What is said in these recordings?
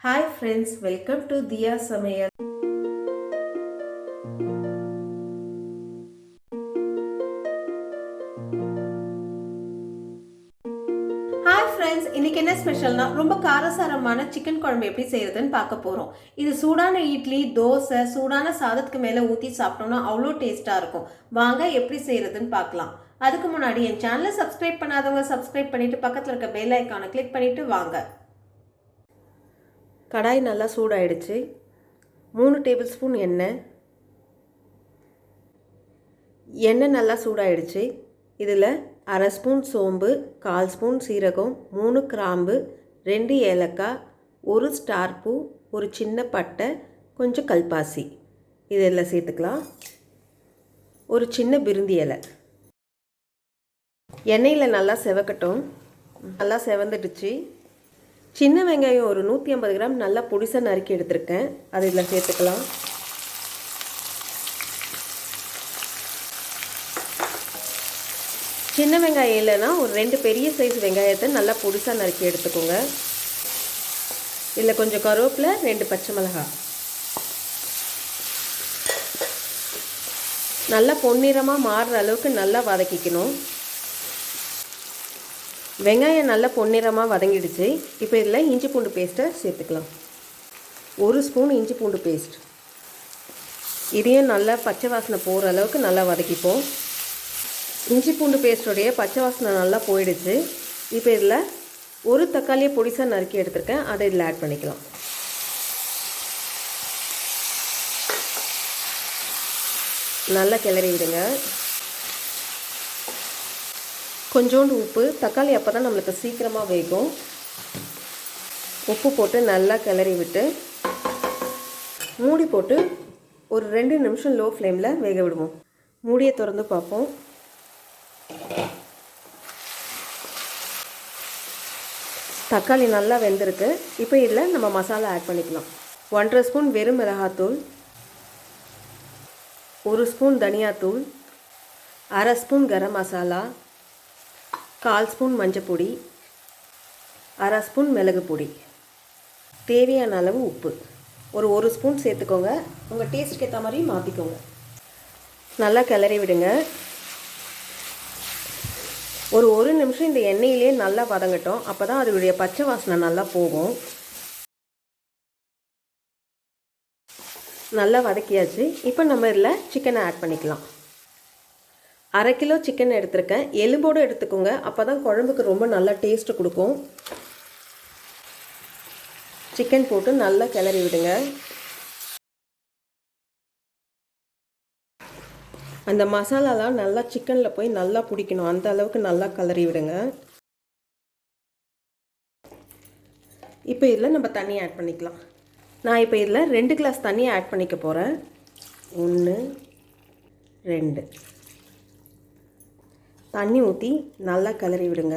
Hi friends, welcome to Diya Samayal. Hi friends, இன்னைக்கு என்ன ஸ்பெஷல்னா ரொம்ப காரசாரமான சிக்கன் குழம்பு எப்படி செய்யறதுன்னு பார்க்க போறோம். இது சூடான இட்லி, தோசை, சூடான சாதத்துக்கு மேல ஊற்றி சாப்பிட்டோம்னா அவ்வளோ டேஸ்டா இருக்கும். வாங்க எப்படி செய்யறதுன்னு பார்க்கலாம். அதுக்கு முன்னாடி என் சேனலை சப்ஸ்கிரைப் பண்ணாதவங்க சப்ஸ்கிரைப் பண்ணிட்டு பக்கத்தில் இருக்க பெல் ஐக்கானை கிளிக் பண்ணிட்டு வாங்க. கடாய் நல்லா சூடாயிடுச்சு. 3 டேபிள் ஸ்பூன் எண்ணெய் நல்லா சூடாயிடுச்சு. இதில் அரை ஸ்பூன் சோம்பு, 1/4 ஸ்பூன் சீரகம், 3 கிராம்பு, 2 ஏலக்காய், 1 ஸ்டார் பூ, ஒரு சின்ன பட்டை, கொஞ்சம் கல்பாசி இதெல்லாம் சேர்த்துக்கலாம். ஒரு சின்ன பிருந்தி இலை. எண்ணெயில் நல்லா செவக்கட்டும். நல்லா செவந்துடுச்சு. சின்ன வெங்காயம் ஒரு 150 கிராம் நல்லா பொடிசாக நறுக்கி எடுத்திருக்கேன். அதை இதில் சேர்த்துக்கலாம். சின்ன வெங்காயம் இல்லைன்னா ஒரு 2 பெரிய சைஸ் வெங்காயத்தை நல்லா பொடிசாக நறுக்கி எடுத்துக்கோங்க. இதில் கொஞ்சம் கருவேப்பிலை, 2 பச்சை மிளகாய். நல்லா பொன்னிறமாக மாறுற அளவுக்கு நல்லா வதக்கிக்கணும். வெங்காயம் நல்லா பொன்னிறமாக வதங்கிடுச்சு. இப்போ இதில் இஞ்சி பூண்டு பேஸ்ட்டை சேர்த்துக்கலாம். 1 ஸ்பூன் இஞ்சி பூண்டு பேஸ்ட். இதையும் நல்லா பச்சை வாசனை போகிற அளவுக்கு நல்லா வதக்கிப்போம். இஞ்சி பூண்டு பேஸ்டோடைய பச்சை வாசனை நல்லா போயிடுச்சு. இப்போ இதில் ஒரு தக்காளியை பொடிசாக நறுக்கி எடுத்துருக்கேன். அதை இதில் ஆட் பண்ணிக்கலாம். நல்லா கிளறி விடுங்க. கொஞ்சோண்டு உப்பு. தக்காளி அப்போ தான் நம்மளுக்கு சீக்கிரமாக வேகும். உப்பு போட்டு நல்லா கிளறி விட்டு மூடி போட்டு ஒரு 2 நிமிஷம் லோ ஃப்ளேமில் வேக விடுவோம். மூடியை திறந்து பார்ப்போம். தக்காளி நல்லா வெந்திருக்கு. இப்போ இதில் நம்ம மசாலா ஆட் பண்ணிக்கலாம். 1/2 ஸ்பூன் வெறும் மிளகாத்தூள், 1 ஸ்பூன் தனியாத்தூள், அரை ஸ்பூன் கரம் மசாலா, 1/4 ஸ்பூன் மஞ்சப்பொடி, அரை ஸ்பூன் மிளகு பொடி, தேவையான அளவு உப்பு ஒரு 1 ஸ்பூன் சேர்த்துக்கோங்க. உங்கள் டேஸ்ட்டுக்கு ஏற்ற மாதிரி மாற்றிக்கோங்க. நல்லா கிளறி விடுங்க. ஒரு நிமிஷம் இந்த எண்ணெயிலே நல்லா வதங்கட்டும். அப்போ தான் அதோடைய பச்சை வாசனை நல்லா போகும். நல்லா வதக்கியாச்சு. இப்போ நம்ம இதில் சிக்கனை ஆட் பண்ணிக்கலாம். 1/2 கிலோ சிக்கன் எடுத்திருக்கேன். எலும்போடு எடுத்துக்கோங்க. அப்போ தான் குழம்புக்கு ரொம்ப நல்லா டேஸ்ட்டு கொடுக்கும். சிக்கன் போட்டு நல்லா கிளறி விடுங்க. அந்த மசாலாலாம் நல்லா சிக்கனில் போய் நல்லா பிடிக்கணும். அந்த அளவுக்கு நல்லா கிளறி விடுங்க. இப்போ இதில் நம்ம தண்ணி ஆட் பண்ணிக்கலாம். நான் இப்போ இதில் 2 கிளாஸ் தண்ணியை ஆட் பண்ணிக்க போகிறேன். 1 2 தண்ணி ஊற்றி நல்லா கிளறி விடுங்க.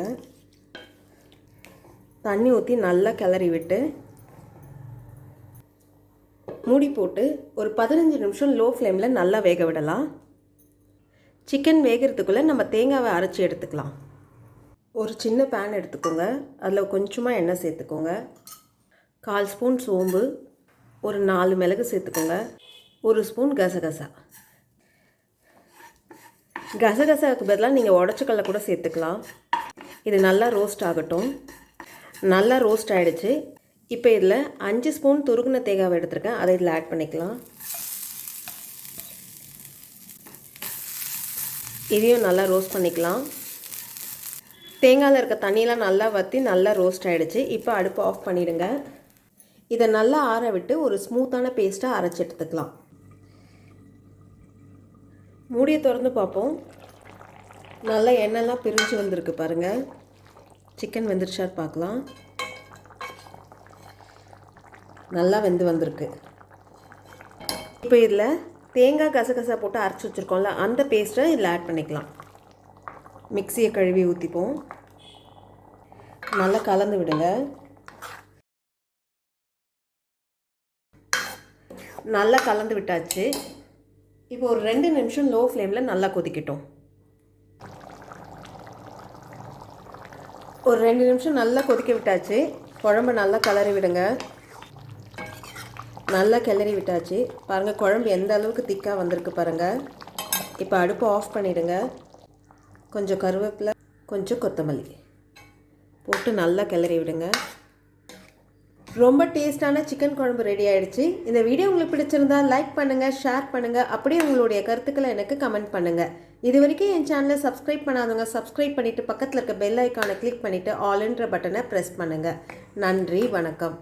தண்ணி ஊற்றி நல்லா கிளறி விட்டு மூடி போட்டு ஒரு 15 நிமிஷம் லோ ஃப்ளேமில் நல்லா வேக விடலாம். சிக்கன் வேகிறதுக்குள்ளே நம்ம தேங்காவை அரைச்சி எடுத்துக்கலாம். ஒரு சின்ன பேன் எடுத்துக்கோங்க. அதில் கொஞ்சமாக எண்ணெய் சேர்த்துக்கோங்க. 1/4 ஸ்பூன் சோம்பு, ஒரு 4 மிளகு சேர்த்துக்கோங்க. 1 ஸ்பூன் கசகசா. கசகசாவுக்கு பதிலாக நீங்கள் உடச்சக்கல்ல கூட சேர்த்துக்கலாம். இது நல்லா ரோஸ்ட் ஆகட்டும். நல்லா ரோஸ்ட் ஆகிடுச்சு. இப்போ இதில் 5 ஸ்பூன் துருகுன தேங்காவை எடுத்துருக்கேன். அதை இதில் ஆட் பண்ணிக்கலாம். இதையும் நல்லா ரோஸ்ட் பண்ணிக்கலாம். தேங்காயில் இருக்க தண்ணியெலாம் நல்லா வற்றி நல்லா ரோஸ்ட் ஆகிடுச்சு. இப்போ அடுப்பை ஆஃப் பண்ணிவிடுங்க. இதை நல்லா ஆற விட்டு ஒரு ஸ்மூத்தான பேஸ்ட்டாக அரைச்சி எடுத்துக்கலாம். மூடியை திறந்து பார்ப்போம். நல்லா எண்ணெய்லாம் பிரிஞ்சு வந்திருக்கு பாருங்கள். சிக்கன் வெந்துருச்சான்னு பார்க்கலாம். நல்லா வெந்து வந்திருக்கு. இப்போ இதில் தேங்காய் கசகசா போட்டு அரைச்சி வச்சுருக்கோம்ல, அந்த பேஸ்ட்டை இதில் ஆட் பண்ணிக்கலாம். மிக்சியை கழுவி ஊற்றிப்போம். நல்லா கலந்து விடுங்க. நல்லா கலந்து விட்டாச்சு. இப்போ ஒரு 2 நிமிஷம் லோ ஃப்ளேமில் நல்லா கொதிக்கட்டும். ஒரு 2 நிமிஷம் நல்லா கொதிக்க விட்டாச்சு. குழம்பு நல்லா கிளறி விடுங்க. நல்லா கிளறி விட்டாச்சு. பாருங்கள் குழம்பு எந்த அளவுக்கு திக்காக வந்திருக்கு பாருங்கள். இப்போ அடுப்பை ஆஃப் பண்ணிவிடுங்க. கொஞ்சம் கருவேப்பிலை, கொஞ்சம் கொத்தமல்லி போட்டு நல்லா கிளறி விடுங்க. ரொம்ப டேஸ்டான சிக்கன் குழம்பு ரெடி ஆகிடுச்சு. இந்த வீடியோ உங்களுக்கு பிடிச்சிருந்தால் லைக் பண்ணுங்கள், ஷேர் பண்ணுங்கள், அப்படியே உங்களுடைய கருத்துக்களை எனக்கு கமெண்ட் பண்ணுங்கள். இது வரைக்கும் என் சேனலை சப்ஸ்கிரைப் பண்ணாதவங்க சப்ஸ்கிரைப் பண்ணிவிட்டு பக்கத்தில் இருக்க பெல் ஐக்கானை கிளிக் பண்ணிவிட்டு ஆல்ன்ற பட்டனை ப்ரெஸ் பண்ணுங்கள். நன்றி, வணக்கம்.